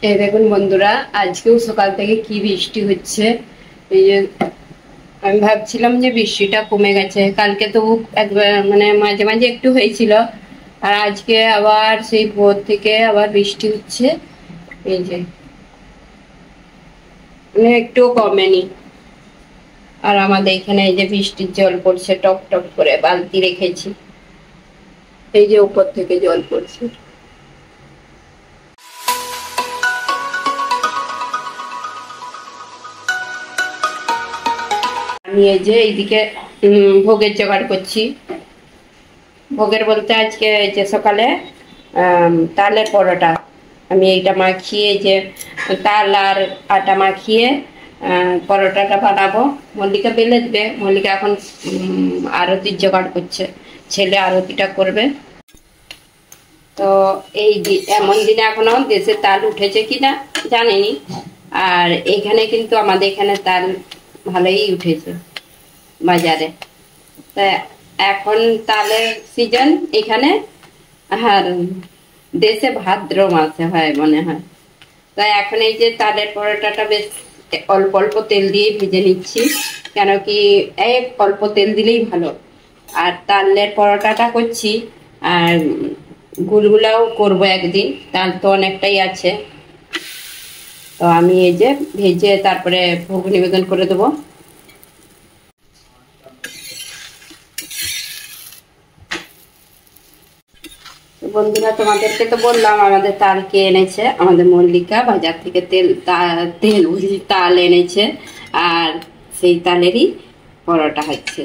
এই দেখুন বন্ধুরা, আজকেও সকাল থেকে কি বৃষ্টি হচ্ছে। এই যে আমি ভাবছিলাম যে বৃষ্টিটা কমে গেছে, কালকে তো একবার মানে মাঝে মাঝে একটু হয়েছিল, আর আজকে আবার সেই ভোর থেকে আবার বৃষ্টি হচ্ছে। এই যে মানে একটুও কমেনি। আর আমাদের এখানে এই যে বৃষ্টির জল পড়ছে টপ টপ করে, বালতি রেখেছি, এই যে উপর থেকে জল পড়ছে। আমি এই যে এইদিকে ভোগের জোগাড় করছি। ভোগের বলতে আজকে যে সকালে তালের পরোটা আমি এইটা মাখিয়ে, যে তাল আর আটা মাখিয়ে পরোটাটা বানাবো। মল্লিকা বেলে দেবে, মল্লিকা এখন আরতির জোগাড় করছে, ছেলে আরতিটা করবে। তো এই এমন দিনে এখনো দেশে তাল উঠেছে কিনা জানিনি, আর এখানে কিন্তু আমাদের এখানে তাল ভালোই উঠেছে বাজারে। তা এখন তালের সিজন এখানে, আর দেশে ভাদ্র মাসে হয় মনে হয়। তাই এখন এই যে তালের পরোটাটা বেশ অল্প অল্প তেল দিয়ে ভেজে নিচ্ছি, কেন কি এক অল্প তেল দিলেই ভালো। আর তালের পরোটাটা করছি, আর গুলগুলাও করবো একদিন, তাল তো অনেকটাই আছে। তো আমি এই যে ভেজে তারপরে ভোগ নিবেদন করে দেবো। বন্ধুরা, তোমাদেরকে তো বললাম আমাদের তাল কে এনেছে, আমাদের মল্লিকা বাজার থেকে তাল এনেছে, আর সেই তালেরই পরোটা হচ্ছে।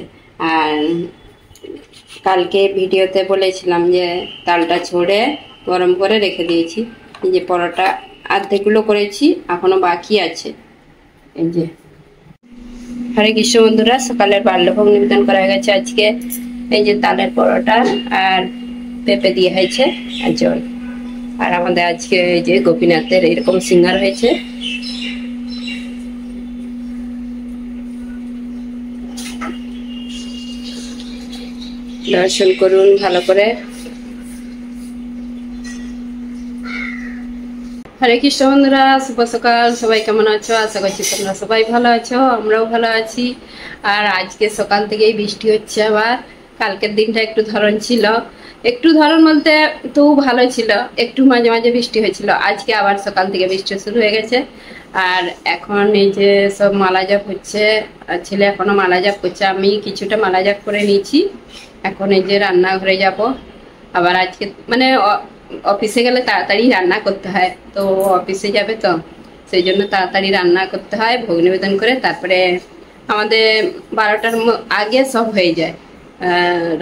আর কালকে ভিডিওতে বলেছিলাম যে তালটা ছড়ে গরম করে রেখে দিয়েছি। এই যে পরোটা অর্ধেকগুলো করেছি, এখনো বাকি আছে। এই যে হরে কৃষ্ণ বন্ধুরা, সকালের বাল্যভোগ নিবেদন করা গেছে আজকে। এই যে তালের পরোটা আর পেঁপে দিয়ে হয়েছে আর জল। আর আমাদের আজকে এই যে গোপীনাথের এরকম সিঙ্গার হয়েছে। দর্শন করুন ভালো করে। হরে কৃষ্ণ বন্ধুরা, শুভ সকাল। সবাই কেমন আছো? আশা করছি তোমরা সবাই ভালো আছো, আমরাও ভালো আছি। আর আজকে সকাল থেকেই বৃষ্টি হচ্ছে আবার। কালকের দিনটা একটু ধরন ছিল, একটু ধরন বলতে তো ভালো ছিল, একটু মাঝে মাঝে বৃষ্টি হয়েছিল। আজকে আবার সকাল থেকে বৃষ্টি শুরু হয়ে গেছে। আর এখন এই যে সব মালা জাপ হচ্ছে, আর ছেলে এখনো মালা জাপ করছে, আমি কিছুটা মালা জাপ করে নিয়েছি। এখন এই যে রান্নাঘরে যাব। আবার আজকে মানে অফিসে গেলে তাড়াতাড়ি রান্না করতে হয়, তো অফিসে যাবে তো সেই জন্য তাড়াতাড়ি রান্না করতে হয়, ভোগ নিবেদন করে তারপরে আমাদের 12টার আগে সব হয়ে যায়,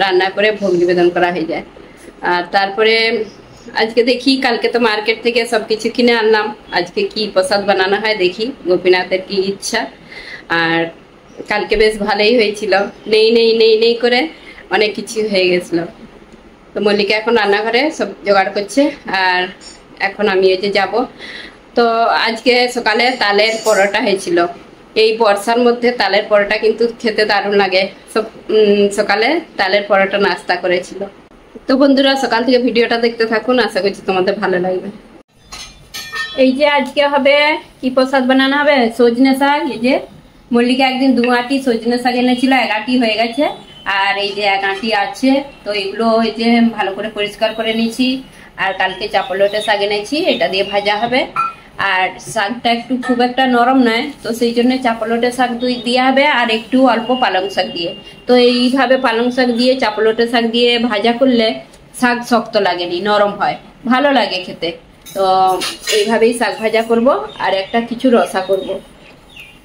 রান্না করে ভোগ নিবেদন করা হয়ে যায়। আর তারপরে আজকে দেখি, কালকে তো মার্কেট থেকে সবকিছু কিনে আনলাম, আজকে কি প্রসাদ বানানো হয় দেখি, গোপীনাথের কি ইচ্ছা। আর কালকে বেশ ভালোই হয়েছিল, নেই নেই নেই নেই করে অনেক কিছু হয়ে গেছিল। তো মল্লিকা এখন রান্নাঘরে সব জোগাড় করছে, আর এখন আমি এই যে যাব। তো আজকে সকালে তালের পরোটা হয়েছিল। এই বর্ষার মধ্যে তালের পরোটা কিন্তু খেতে দারুণ লাগে। সব সকালে তালের পরোটা নাস্তা করেছিল। তো বন্ধুরা, সকাল থেকে ভিডিওটা দেখতে থাকুন, আশা করছি তোমাদের ভালো লাগবে। এই যে আজকে হবে কি প্রসাদ বানানো হবে, সজনে শাক। এই যে মল্লিকা একদিন 2 আঁটি সজনে শাক এনেছিল, 1 আঁটি হয়ে গেছে, আর এই যে 1 আঁটি আছে। তো এগুলো এই যে ভালো করে পরিষ্কার করে নিয়েছি। আর কালকে চাপলোটে শাক এনেছি, এটা দিয়ে ভাজা হবে। আর শাকটা একটু খুব একটা নরম নয়, তো সেই জন্য চাপলোটে শাক দিয়ে হবে, আর একটু অল্প পালং শাক দিয়ে। তো এইভাবে পালং শাক দিয়ে চাপলোটে শাক দিয়ে ভাজা করলে শাক শক্ত লাগেনি, নরম হয়, ভালো লাগে খেতে। তো এইভাবেই শাক ভাজা করব, আর একটা কিছু রসা করব।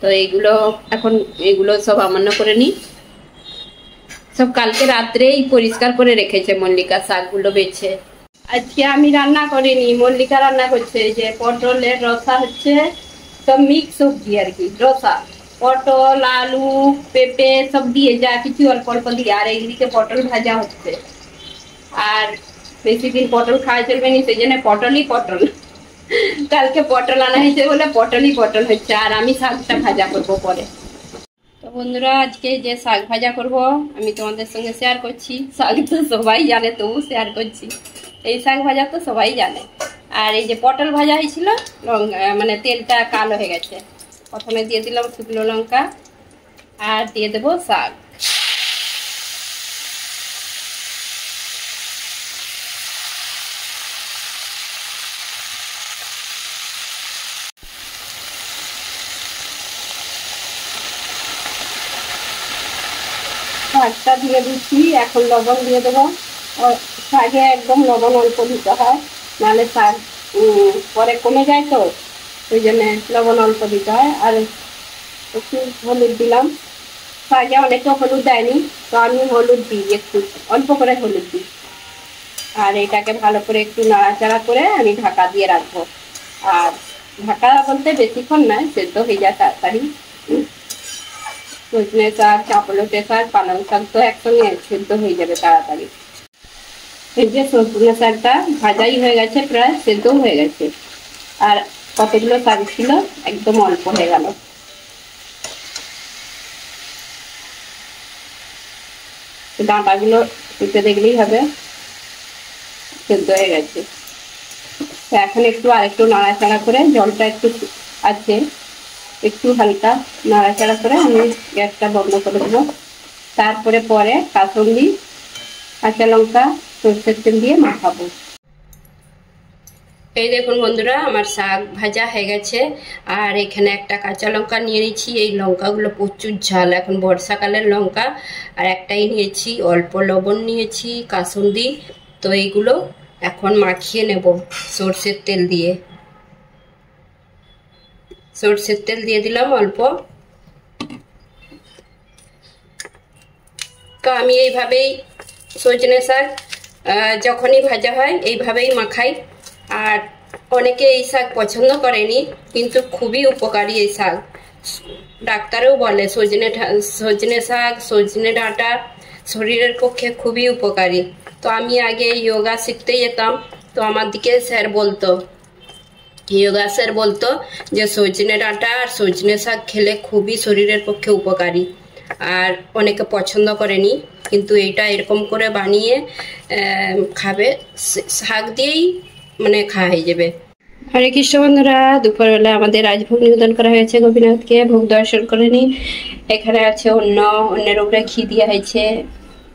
তো এইগুলো এখন এগুলো সব আমান্য করে নিই। সব কালকে রাত্রেই পরিষ্কার করে রেখেছে মল্লিকা শাকগুলো বেছে। আজকে আমি রান্না করিনি, মল্লিকা রান্না করছে। যে পটলের রসা হচ্ছে, সব মিক্স সবজি আর কি, রসা পটল আলু পেঁপে সব দিয়ে, যা কিছু অল্প অল্প দিয়ে। আর এইদিকে পটল ভাজা হচ্ছে। আর বেশি দিন পটল খাওয়া চলবে না, সেই জন্য পটলই পটল। কালকে পটল আনা হয়েছে বলে পটলই পটল হচ্ছে। আর আমি শাকটা ভাজা করবো পরে। তো বন্ধুরা, আজকে যে শাক ভাজা করব আমি তোমাদের সঙ্গে শেয়ার করছি। শাক তো সবাই জানে, তবু শেয়ার করছি। এই শাক ভাজা তো সবাই জানে। আর এই যে পটল ভাজা হয়েছিল, মানে তেলটা কালো হয়ে গেছে। প্রথমে দিয়ে দিলাম শুকনো লঙ্কা আর দিয়ে দেবো শাক। শাকটা দিয়ে দিচ্ছি, এখন লবণ দিয়ে দেবো। শাকে একদম লবণ অল্প দিতে হয়, নাহলে শাক পরে কমে যায়, তো ওই জন্য লবণ অল্প দিতে হয়। আর একটু হলুদ দিলাম, শাকে অনেকে হলুদ দেয়নি, তো আমি হলুদ দিই, একটু অল্প করে হলুদ দিই। আর এটাকে ভালো করে একটু নাড়াচাড়া করে আমি ঢাকা দিয়ে রাখবো। আর ঢাকা বলতে বেশিক্ষণ নয়, সেদ্ধ হয়ে যায় তাড়াতাড়ি। সজনে শাক, চাঁপলোটে শাক, পালং শাক তো একসঙ্গে সেদ্ধ হয়ে যাবে তাড়াতাড়ি। এই যে সজনে শাকটা ভাজাই হয়ে গেছে, প্রায় সেদ্ধ হয়ে গেছে। আর কতগুলো শাক ছিল, একদম অল্প হয়ে গেল। ডাঁটাগুলো একটু দেখলেই হবে সেদ্ধ হয়ে গেছে। এখন একটু আরেকটু নাড়াচাড়া করে, জলটা একটু আছে, একটু হালকা নাড়াচাড়া করে আমি গ্যাসটা বন্ধ করে দেবো। তারপরে পরে কাঁচুন্দি, কাঁচা লঙ্কা, সরষের তেল দিয়ে মাখাবো। এই দেখুন বন্ধুরা, আমার শাক ভাজা হয়ে গেছে। আর এখানে একটা কাঁচা লঙ্কা নিয়ে নিয়েছি। এই লঙ্কাগুলো প্রচুর ঝাল, এখন বর্ষাকালের লঙ্কা। আর একটাই নিয়েছি, অল্প লবণ নিয়েছি, কাসুন্দি। তো এইগুলো এখন মাখিয়ে নেব সরষের তেল দিয়ে। সরষের তেল দিয়ে দিলাম অল্প। তো আমি এইভাবেই সজনে শাক যখনই ভাজা হয় এইভাবেই মাখাই। আর অনেকে এই শাক পছন্দ করেনি, কিন্তু খুবই উপকারী এই শাক। ডাক্তারও বলে সজনে শাক, সজনে ডাঁটা শরীরের পক্ষে খুবই উপকারী। তো আমি আগে যোগা শিখতে যেতাম, তো আমার দিকে স্যার বলতো, যোগা স্যার বলতো যে সজনে ডাঁটা আর সজনে শাক খেলে খুবই শরীরের পক্ষে উপকারী। আর অনেকে পছন্দ করেনি, কিন্তু এইটা এরকম করে বানিয়ে খাবে, শাক দিয়েই মানে খাওয়া হয়ে যাবে। হরে কৃষ্ণ বন্ধুরা, দুপুরবেলা আমাদের আজ ভোগ নিবেদন করা হয়েছে গোপীনাথকে। ভোগ দর্শন করে নিন। এখানে আছে অন্যের উপরে ঘি দেওয়া হয়েছে,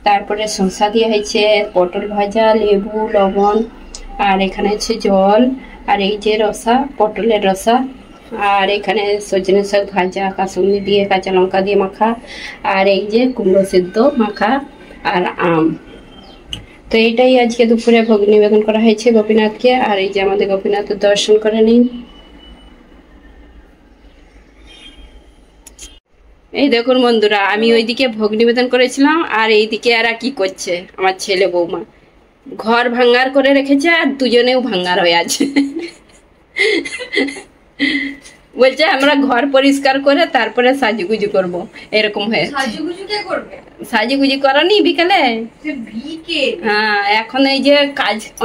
তারপরে শসা দেওয়া হয়েছে, পটল ভাজা, লেবু, লবণ, আর এখানে আছে জল, আর এই যে রসা, পটলের রসা, আর এখানে সজনে শাক ভাজা, কাসুন্দি দিয়ে, কাঁচা লঙ্কা দিয়ে মাখা, আর এই যে কুমড়ো সিদ্ধ মাখা, আর আম। তো এইটাই আজকে দুপুরে ভোগ নিবেদন করা হয়েছে গোপীনাথকে। আর এই যে আমাদের গোপীনাথের দর্শন করে নিন। এই দেখুন বন্ধুরা, আমি ওইদিকে ভোগ নিবেদন করেছিলাম, আর এইদিকে এরা কি করছে, আমার ছেলে বৌমা ঘর ভাঙ্গার করে রেখেছে, আর দুজনেও ভাঙ্গার হয়ে আছে। বলছে আমরা ঘর পরিষ্কার করে তারপরে সাজুগুজু করব, এরকম হয়ে। সাজুগুজু কে করবে? সাজুগুজু করনি বিকালে? হ্যাঁ, এখন এই যে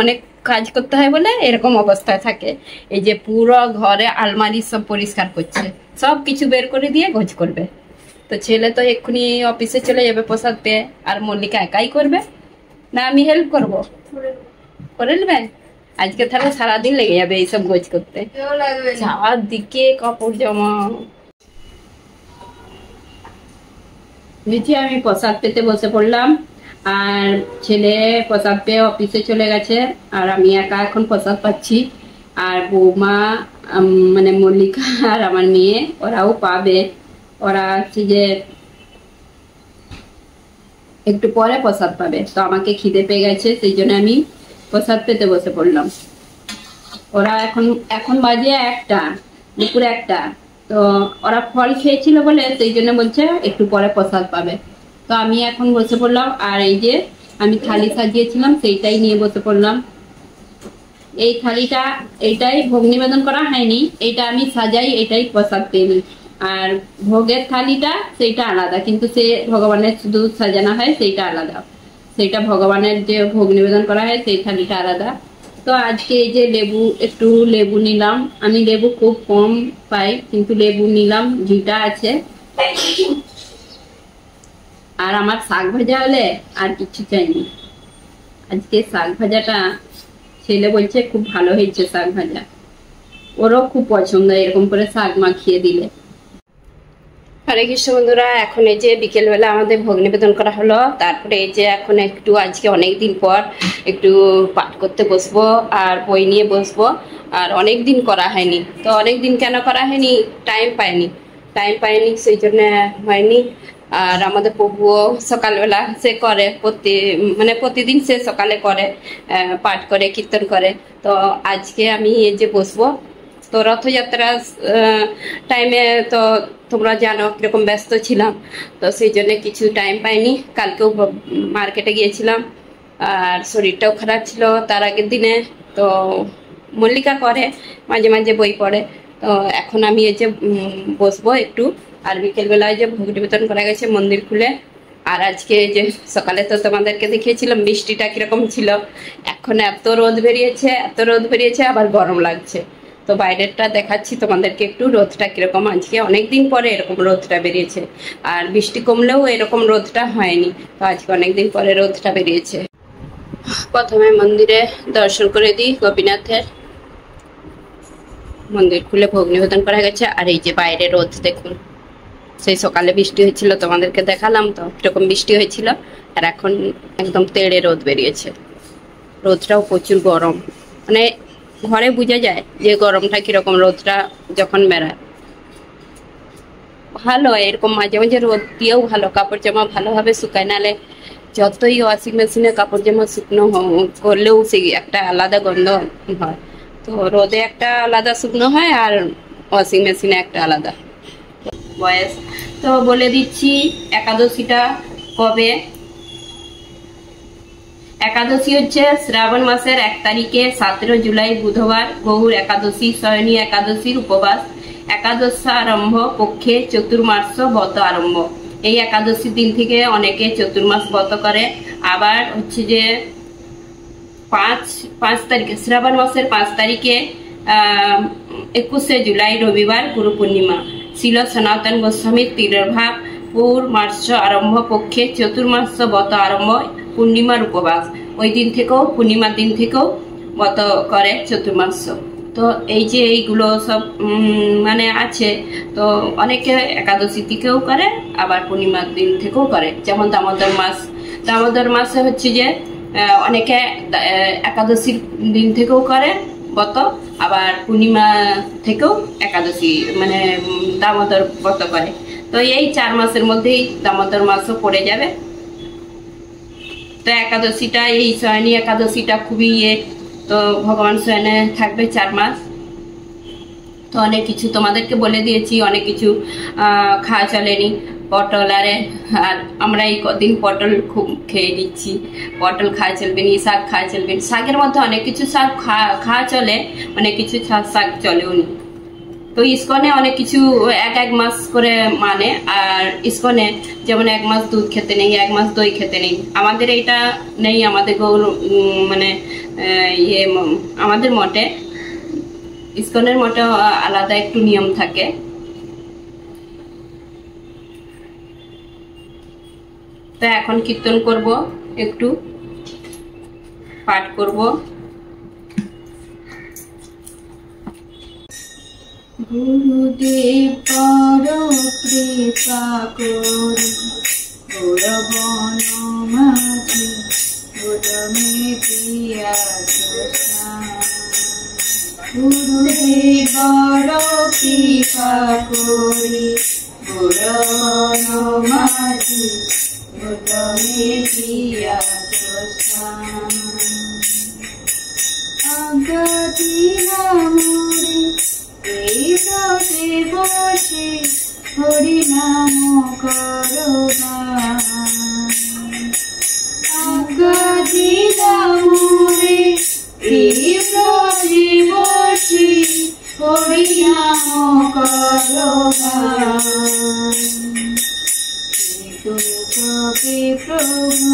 অনেক কাজ করতে হয় বলে এরকম অবস্থায় থাকে। এই যে পুরো ঘরে আলমারি সব পরিষ্কার করছে, সব কিছু বের করে দিয়ে গোছ করবে। তো ছেলে তো এক্ষুনি অফিসে চলে যাবে প্রসাদ পেয়ে, আর মল্লিকা একাই করবে না আমি হেল্প করব? করে নেবেন। আজকে তাহলে সারাদিন লেগে যাবে এইসব গোছ করতে, যাওয়ার দিকে কাপড় জামা। নিচে আমি প্রসাদ পেতে বসে পড়লাম, আর ছেলে প্রসাদ পেয়ে অফিসে চলে গেছে, আর আমি একা এখন প্রসাদ পাচ্ছি। আর বৌমা মানে মল্লিকা আর আমার মেয়ে ওরাও পাবে। ওরা হচ্ছে যে একটু পরে প্রসাদ পাবে। তো আমাকে খিদে পেয়ে গেছে, সেই জন্য আমি প্রসাদ পেতে বসে পড়লাম। ওরা এখন বাজে 1টা, দুপুরে 1টা। তো ওরা ফল খেয়েছিল বলে সেই জন্য বলছে একটু পরে প্রসাদ পাবে। তো আমি এখন বসে পড়লাম, আর এই যে আমি থালি সাজিয়েছিলাম সেইটাই নিয়ে বসে পড়লাম। এই থালিটা, এইটাই ভোগ নিবেদন করা হয়নি, এইটা আমি সাজাই, এটাই প্রসাদ পেয়ে নিই। আর ভোগের থালিটা সেইটা আলাদা, কিন্তু সে ভগবানের শুধু সাজানো হয় সেইটা আলাদা। সেইটা ভগবানের যে ভোগ নিবেদন করা হয় সেই থালিটা আলাদা। তো আজকে এই যে একটু লেবু নিলাম, আমি লেবু খুব কম পাই, কিন্তু লেবু নিলাম, ঘিটা আছে। আর আমার শাক ভাজা হলে আর কিছু চাইনি। আজকে শাক ভাজাটা ছেলে বলছে খুব ভালো হয়েছে শাক ভাজা, ওরও খুব পছন্দ এরকম করে শাক মাখিয়ে দিলে। হরে কৃষ্ণ বন্ধুরা, এখন এই যে বিকেলবেলা আমাদের ভোগ নিবেদন করা হলো, তারপরে এই যে এখন একটু আজকে অনেক দিন পর একটু পাঠ করতে বসবো আর বই নিয়ে বসবো। আর অনেক দিন করা হয়নি, তো অনেক দিন কেন করা হয়নি, টাইম পাইনি সেই জন্য হয়নি। আর আমাদের প্রভুও সকালবেলা সে করে, প্রতিদিন সে সকালে করে, পাঠ করে, কীর্তন করে। তো আজকে আমি এই যে বসবো। তো রথযাত্রা টাইমে তো তোমরা জানো কিরকম ব্যস্ত ছিলাম, তো সেই জন্য কিছু টাইম পাইনি। কালকেও মার্কেটে গিয়েছিলাম আর শরীরটাও খারাপ ছিল তার আগের দিনে। তো মল্লিকা করে মাঝে মাঝে বই পড়ে। তো এখন আমি এই যে বসবো একটু। আর বিকেলবেলায় যে ভোগ নিবেদন করা গেছে মন্দির খুলে। আর আজকে যে সকালে তো তোমাদেরকে দেখিয়েছিলাম বৃষ্টিটা কিরকম ছিল, এখন এত রোদ বেরিয়েছে আবার গরম লাগছে। তো বাইরেরটা দেখাচ্ছি তোমাদেরকে একটু, রোদটা কিরকম। আজকে অনেকদিন পরে এরকম রোদটা বেরিয়েছে, আর বৃষ্টি কমলেও এরকম রোদটা হয়নি, তো আজকে অনেকদিন পরে রোদটা বেরিয়েছে। প্রথমে মন্দিরে দর্শন করে দিই গোপীনাথের। মন্দির খুলে ভোগ নিবেদন করা গেছে। আর এই যে বাইরে রোদ দেখুন, সেই সকালে বৃষ্টি হয়েছিল তোমাদেরকে দেখালাম তো কিরকম বৃষ্টি হয়েছিল, আর এখন একদম তেড়ে রোদ বেরিয়েছে। রোদটাও প্রচুর গরম, মানে ঘরে বোঝা যায় যে গরমটা কিরকম, রোদটা যখন বেড়ায়। ভালো এরকম মাঝে মাঝে রোদ দিয়েও ভালো, কাপড় জামা ভালোভাবে শুকায়, নালে যতই ওয়াশিং মেশিনে কাপড় জামা শুকনো করলেও সেই একটা আলাদা গন্ধ হয়। তো রোদে একটা আলাদা শুকনো হয় আর ওয়াশিং মেশিনে একটা আলাদা বয়স। তো বলে দিচ্ছি একাদশীটা কবে। একাদশী হচ্ছে শ্রাবণ মাসের 1 তারিখে 17 জুলাই বুধবার, গৌর একাদশী, শয়নী একাদশীর উপবাস। একাদশারম্ভ পক্ষে চতুর্মাস ব্রত আরম্ভ। এই একাদশীর দিন থেকে অনেকে চতুর্মাস ব্রত করে। আবার হচ্ছে যে 5 তারিখে, শ্রাবণ মাসের 5 তারিখে 21 জুলাই রবিবার গুরু পূর্ণিমা। শিল সনাতন গোস্বামীর তিরভাব পূর্ণমাস আরম্ভ পক্ষে চতুর্মাস ব্রত আরম্ভ, পূর্ণিমার উপবাস। ওই দিন থেকেও, পূর্ণিমার দিন থেকেও ব্রত করে চতুর্মাস। তো এই যে এইগুলো সব মানে আছে, তো অনেকে একাদশী থেকেও করে, আবার পূর্ণিমার দিন থেকেও করে। যেমন দামোদর মাসে হচ্ছে যে অনেকে একাদশীর দিন থেকেও করে ব্রত, আবার পূর্ণিমা থেকেও একাদশী মানে দামোদর ব্রত করে। তো এই 4 মাসের মধ্যেই দামোদর মাসও পড়ে যাবে। তো একাদশীটা, এই শয়নী একাদশীটা খুবই তো ভগবান শয়নে থাকবে 4 মাস। তো অনেক কিছু তোমাদেরকে বলে দিয়েছি, অনেক কিছু খাওয়া চলেনি। পটল আর আমরা এই কদিন পটল খুব খেয়ে নিচ্ছি। পটল খাওয়া চলবে নি, শাক খাওয়া চলবে নি। শাকের মধ্যে অনেক কিছু শাক খাওয়া চলে, অনেক কিছু শাক চলেও নি। তো ইস্কনে অনেক কিছু 1 মাস করে মানে, আর ইস্কনে যেমন 1 মাস দুধ খেতে নেই, 1 মাস দই খেতে নেই। আমাদের এইটা নেই, আমাদের গৌর মানে আমাদের মঠে, ইস্কনের মঠে আলাদা একটু নিয়ম থাকে। তো এখন কীর্তন করব, একটু পাঠ করব। গুরুদেব পর কৃপা করি, গৌরবন মাঝে গোলমে প্রিয়া গুরুদেব পর কৃপা করি, গৌরবন মাঝে গোলমে প্রিয়া অগতি নামরে এই ব্রতে বসে হরি নাম করো অগতি নামরে এই ব্রতে বসে হরি নাম করো কবে প্রভু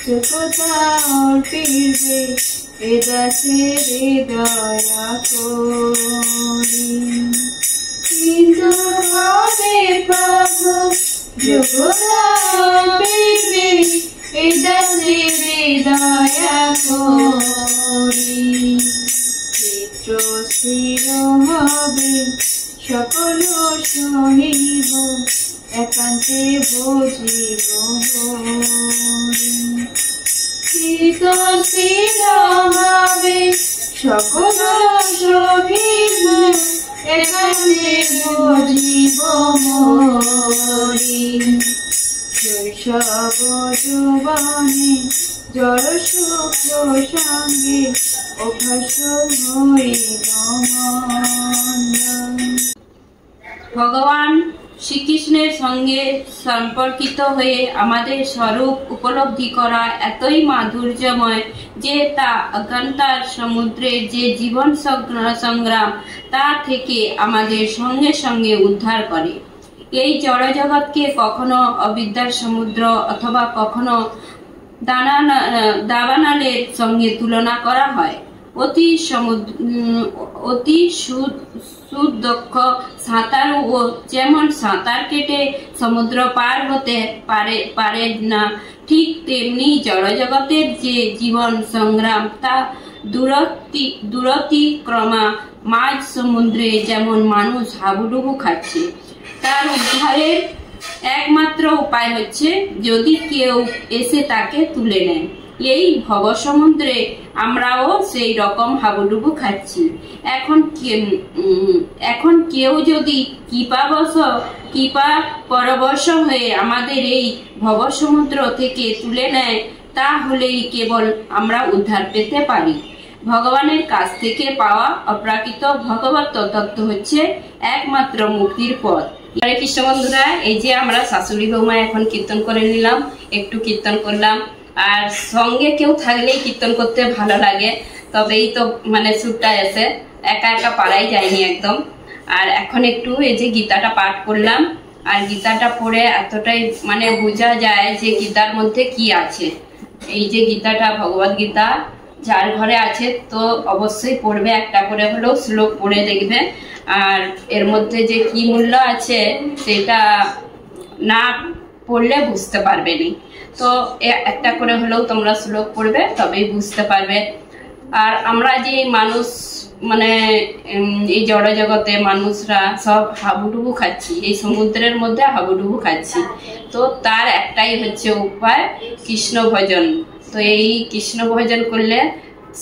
সুখতা অর্পিবে এদাসে হৃদয়া করি, কিন্তু কবে প্রভু সুখতা অর্পিবে দয়া করি। চিত্র স্থির হবে সকল সহিব, একান্তে ভজিব হরি। চিত্র স্থির হবে সকল সহিব, একান্তে ভজিব হরি। শৈশব যৌবনে জড় সুখ সঙ্গে অভ্যাস হইল মন্দ। ভগবান শ্রীকৃষ্ণের সঙ্গে সম্পর্কিত হয়ে আমাদের স্বরূপ উপলব্ধি করা এতই মাধুর্যময় যে তা অজ্ঞানতার সমুদ্রের যে জীবন সংগ্রাম তা থেকে আমাদের সঙ্গে সঙ্গে উদ্ধার করে। এই জড়জগৎকে কখনো অবিদ্যার সমুদ্র অথবা কখনো দাবানলের সঙ্গে তুলনা করা হয়। অতি সুদক্ষ সাঁতারু যেমন সাঁতার কেটে সমুদ্র পার হতে পারে না, ঠিক তেমনি জড়জগতের যে জীবন সংগ্রাম তা দূরতিক্রমা মাঝ সমুদ্রে যেমন মানুষ হাবুডুবু খাচ্ছে। তার উদ্ধারের একমাত্র উপায় হচ্ছে যদি কেউ এসে তাকে তুলে নেয়। এই ভব সমুদ্রে আমরাও সেই রকম হাবুডুবু খাচ্ছি। এখন কেউ যদি কৃপা পরবশ হয়ে আমাদের এই ভব সমুদ্র থেকে তুলে নেয়, তাহলেই কেবল আমরা উদ্ধার পেতে পারি। ভগবানের কাছ থেকে পাওয়া অপ্রাকৃত ভগবত তত্ত্ব হচ্ছে একমাত্র মুক্তির পথ। হরে কৃষ্ণ বন্ধুরা, এই যে আমরা শাশুড়ি বৌমা এখন কীর্তন করে নিলাম, একটু কীর্তন করলাম। আর সঙ্গে কেউ থাকলেই কীর্তন করতে ভালো লাগে, তবেই তো মানে সুরটা এসে, একা একা পারাই যায়নি একদম। আর এখন একটু এই যে গীতাটা পাঠ করলাম, আর গীতাটা পড়ে এতটাই মানে বোঝা যায় যে গীতার মধ্যে কি আছে। এই যে গীতাটা ভগবদ গীতা যার ঘরে আছে তো অবশ্যই পড়বে, একটা করে হলেও শ্লোক পড়ে দেখবে। আর এর মধ্যে যে কি মূল্য আছে সেটা না পড়লে বুঝতে পারবে না। তো একটা করে হলেও তোমরা শ্লোক পড়বে, তবেই বুঝতে পারবে। আর আমরা যে মানুষ মানে এই জড় জগতে মানুষরা সব হাবুডুবু খাচ্ছি, এই সমুদ্রের মধ্যে হাবুডুবু খাচ্ছি। তো তার একটাই হচ্ছে উপায়, কৃষ্ণ ভজন। তো এই কৃষ্ণ ভজন করলে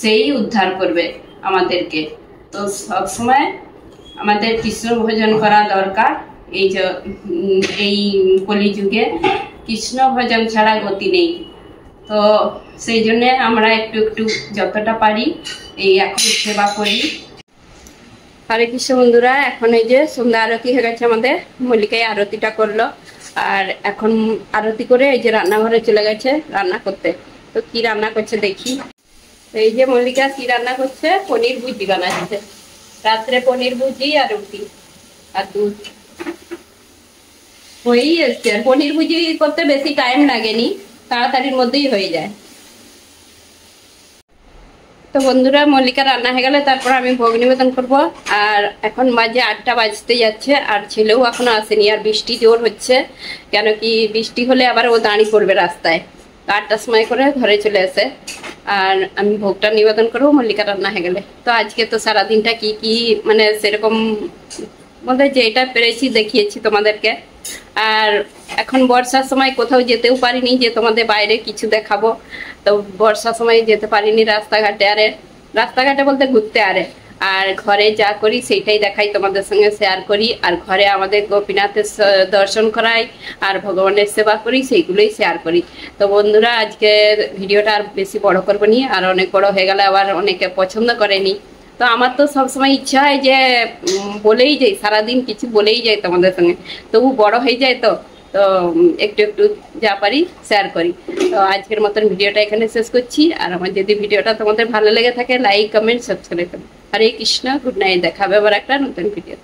সেই উদ্ধার করবে আমাদেরকে। তো সবসময় আমাদের কৃষ্ণ ভজন করা দরকার। এই কলিযুগে কৃষ্ণ ভজন ছাড়া গতি নেই। তো সেই জন্য আমরা একটু একটু যতটা পারি এই এখন সেবা করি। হরে কৃষ্ণ বন্ধুরা, এখন এই যে সন্ধ্যা আরতি হয়ে গেছে, আমাদের মল্লিকায় আরতিটা করলো। আর এখন আরতি করে এই যে রান্নাঘরে চলে গেছে রান্না করতে। তো কি রান্না করছে দেখি। এই যে মল্লিকা কি রান্না করছে, পনির ভুজি বানাচ্ছে। রাত্রে পনির ভুজি আর রুটি আর দুধ হয়েই এসছে। পনির ভুজি করতে বেশি টাইম লাগেনি, তাড়াতাড়ির মধ্যেই হয়ে যায়। তো বন্ধুরা, মল্লিকা রান্না হয়ে গেলে তারপর আমি ভোগ নিবেদন করব। আর এখন বাজে 8টা বাজতে যাচ্ছে, আর ছেলেও এখনো আসেনি। আর বৃষ্টি জোর হচ্ছে, কেন কি বৃষ্টি হলে আবার ও দাঁড়িয়ে পড়বে রাস্তায়। 8টার সময় করে ঘরে চলে আসে, আর আমি ভোগটা নিবেদন করবো মল্লিকা রান্না হয়ে গেলে। তো আজকে তো সারাদিনটা কি কি মানে সেরকম বলতে যেটা পেরেছি দেখিয়েছি তোমাদেরকে। আর এখন বর্ষার সময় কোথাও যেতেও পারিনি যে তোমাদের বাইরে কিছু দেখাবো। তো বর্ষার সময় যেতে পারিনি রাস্তাঘাটে বলতে ঘুরতে আর ঘরে যা করি সেইটাই দেখাই, তোমাদের সঙ্গে শেয়ার করি। আর ঘরে আমাদের গোপীনাথের দর্শন করাই আর ভগবানের সেবা করি, সেইগুলোই শেয়ার করি। তো বন্ধুরা, আজকে ভিডিওটা আর বেশি বড় করবো নি, আর অনেক বড় হয়ে গেলে আবার অনেকে পছন্দ করেনি। তো আমার তো সবসময় ইচ্ছা হয় যে বলেই যাই, সারাদিন কিছু বলেই যাই তোমাদের সঙ্গে, তবু বড় হয়ে যায়। তো একটু একটু যা পারি শেয়ার করি। তো আজকের মতন ভিডিওটা এখানে শেষ করছি। আর আমার যদি ভিডিওটা তোমাদের ভালো লেগে থাকে, লাইক কমেন্ট সাবস্ক্রাইব করো। হরে কৃষ্ণ, গুড নাইট, দেখা হবে আবার একটা নতুন ভিডিও।